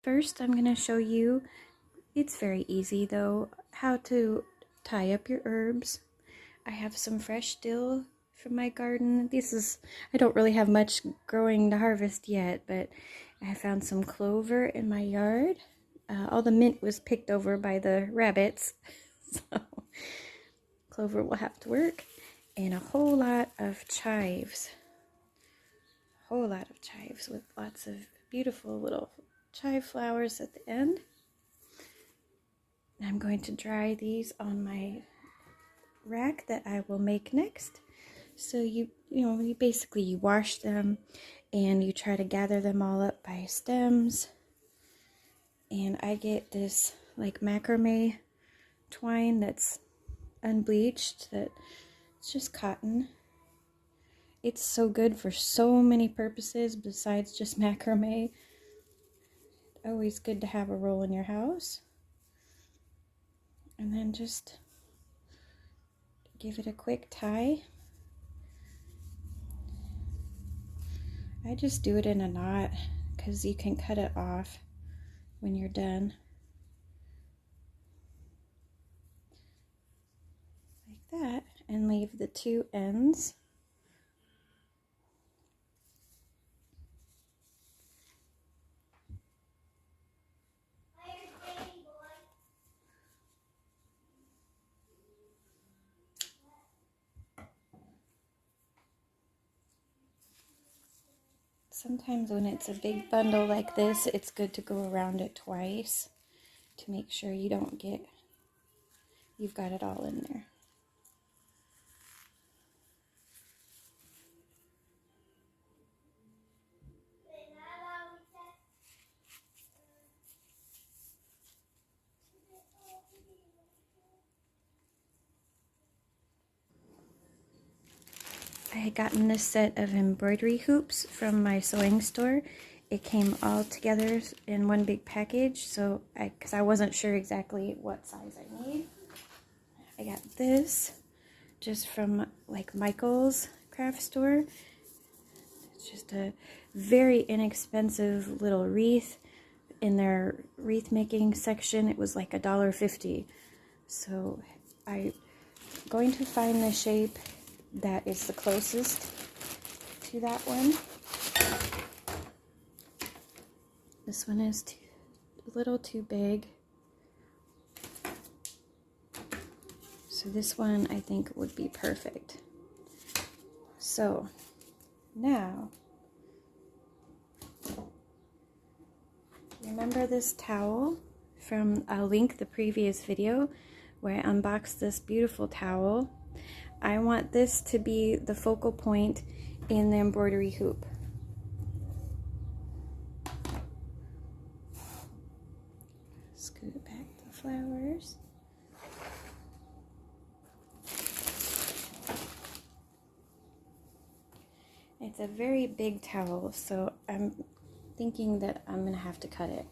First, I'm going to show you, it's very easy though, how to tie up your herbs. I have some fresh dill from my garden. I don't really have much growing to harvest yet, but I found some clover in my yard. All the mint was picked over by the rabbits, so clover will have to work. And a whole lot of chives. A whole lot of chives with lots of beautiful little chive flowers at the end. I'm going to dry these on my rack that I will make next. So you basically you wash them and you try to gather them all up by stems. And I get this like macrame twine that's unbleached, that it's just cotton. It's so good for so many purposes besides just macrame. Always good to have a roll in your house. And then just give it a quick tie. I just do it in a knot because you can cut it off when you're done. Like that, and leave the two ends. Sometimes when it's a big bundle like this, it's good to go around it twice to make sure you've got it all in there. I had gotten this set of embroidery hoops from my sewing store. It came all together in one big package, because I wasn't sure exactly what size I need. I got this just from like Michael's craft store. It's just a very inexpensive little wreath. In their wreath making section, it was like $1.50. So I'm going to find the shape that is the closest to that one. This one is a little too big. So this one I think would be perfect. So now, remember this towel from, I'll link the previous video where I unboxed this beautiful towel. I want this to be the focal point in the embroidery hoop. Scoot back the flowers. It's a very big towel, so I'm thinking that I'm going to have to cut it.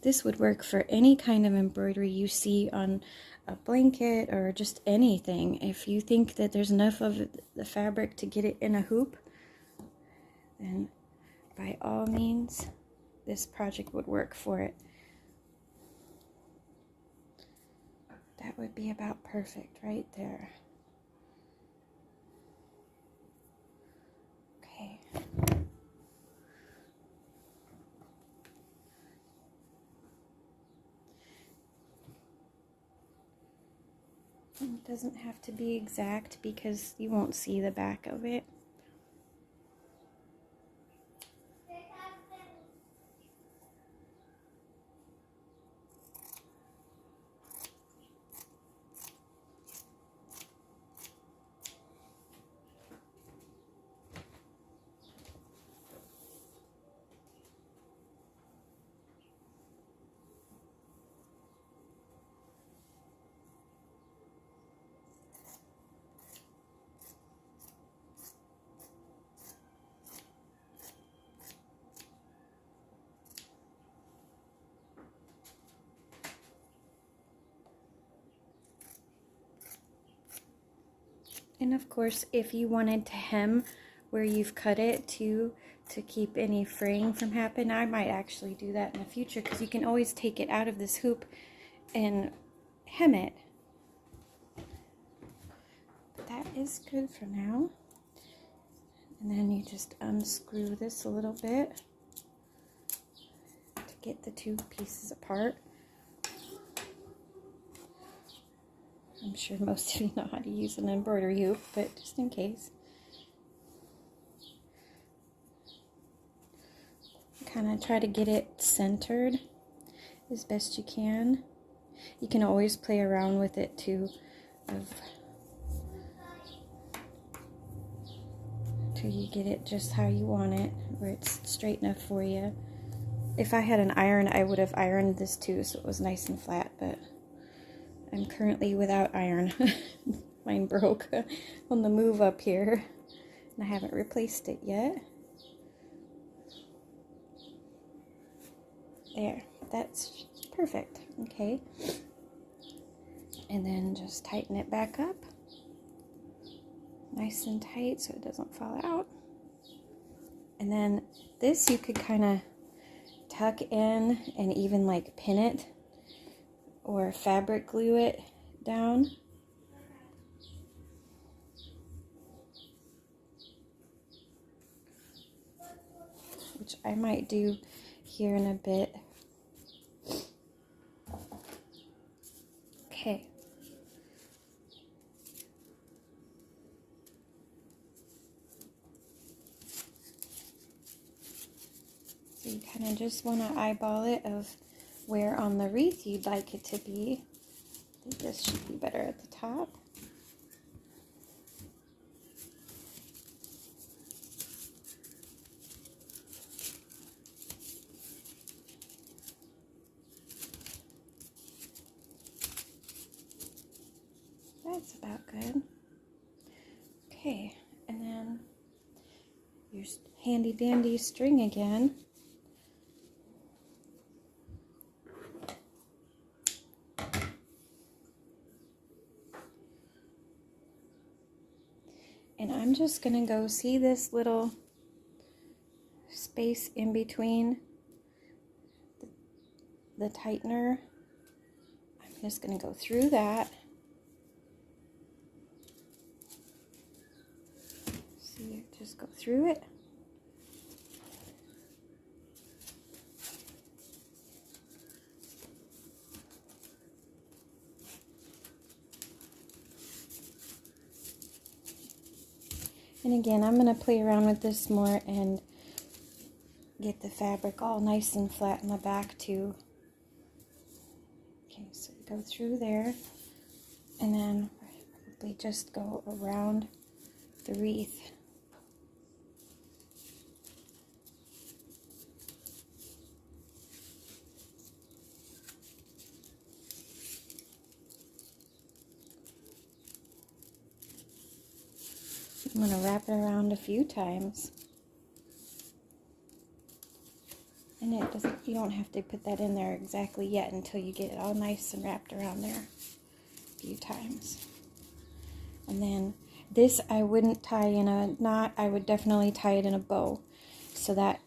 This would work for any kind of embroidery you see on a blanket or just anything. If you think that there's enough of the fabric to get it in a hoop, then by all means, this project would work for it. That would be about perfect right there. Okay. It doesn't have to be exact because you won't see the back of it. And of course, if you wanted to hem where you've cut it to keep any fraying from happening. I might actually do that in the future because you can always take it out of this hoop and hem it. But that is good for now. And then you just unscrew this a little bit to get the two pieces apart. I'm sure most of you know how to use an embroidery hoop, but just in case. Kind of try to get it centered as best you can. You can always play around with it too, till you get it just how you want it, where it's straight enough for you. If I had an iron, I would have ironed this too, so it was nice and flat, but I'm currently without iron. Mine broke on the move up here, and I haven't replaced it yet. There, that's perfect. Okay, and then just tighten it back up nice and tight so it doesn't fall out. And then this you could kind of tuck in and even like pin it or fabric glue it down. Which I might do here in a bit. Okay. So you kind of just want to eyeball it of where on the wreath you'd like it to be. I think this should be better at the top. That's about good. Okay, and then your handy dandy string again. And I'm just going to go see this little space in between the tightener. I'm just going to go through that. See, just go through it. And again, I'm going to play around with this more and get the fabric all nice and flat in the back too. Okay, so go through there and then probably just go around the wreath. I'm going to wrap it around a few times. And it doesn't, you don't have to put that in there exactly yet until you get it all nice and wrapped around there a few times. And then this I wouldn't tie in a knot, I would definitely tie it in a bow. So that,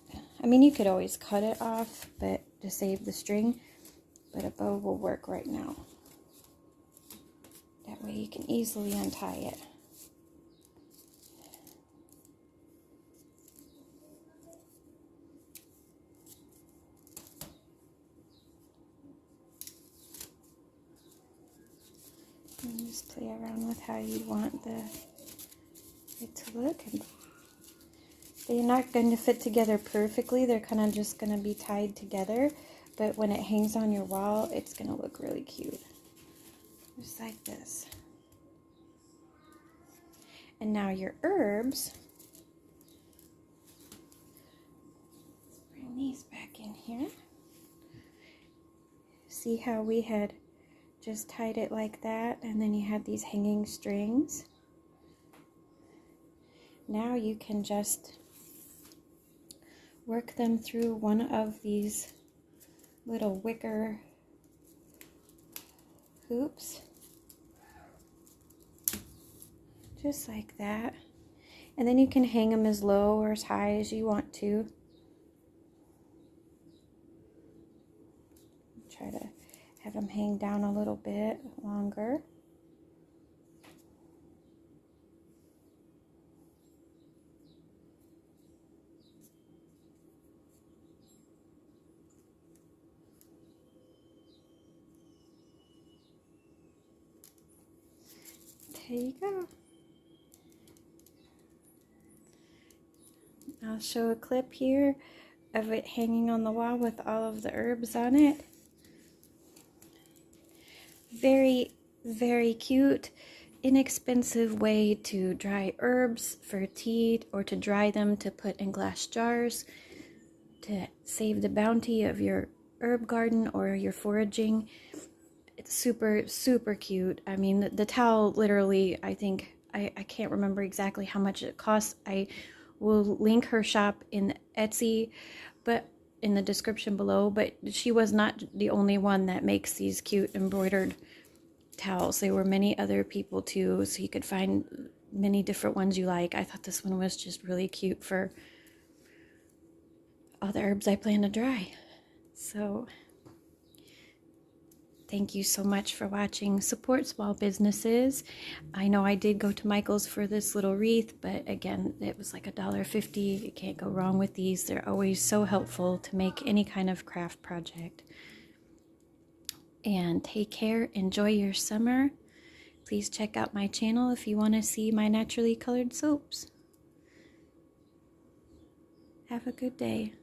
I mean, you could always cut it off but to save the string, but a bow will work right now. That way you can easily untie it. And just play around with how you want it to look. And they're not going to fit together perfectly. They're kind of just going to be tied together. But when it hangs on your wall, it's going to look really cute. Just like this. And now your herbs. Bring these back in here. See how we had just tied it like that, and then you had these hanging strings. Now you can just work them through one of these little wicker hoops, just like that. And then you can hang them as low or as high as you want to. Try to have them hang down a little bit longer. There you go. I'll show a clip here of it hanging on the wall with all of the herbs on it. Very, very cute, inexpensive way to dry herbs for tea, or to dry them to put in glass jars to save the bounty of your herb garden or your foraging. It's super, super cute. I mean, the towel literally, I think, I can't remember exactly how much it costs. I will link her shop in Etsy, but in the description below. But she was not the only one that makes these cute embroidered towels. There were many other people too, so you could find many different ones you like. I thought this one was just really cute for all the herbs I plan to dry. So thank you so much for watching. Support small businesses. I know I did go to Michael's for this little wreath, but again, it was like $1.50. You can't go wrong with these. They're always so helpful to make any kind of craft project. And take care. Enjoy your summer. Please check out my channel if you want to see my naturally colored soaps. Have a good day.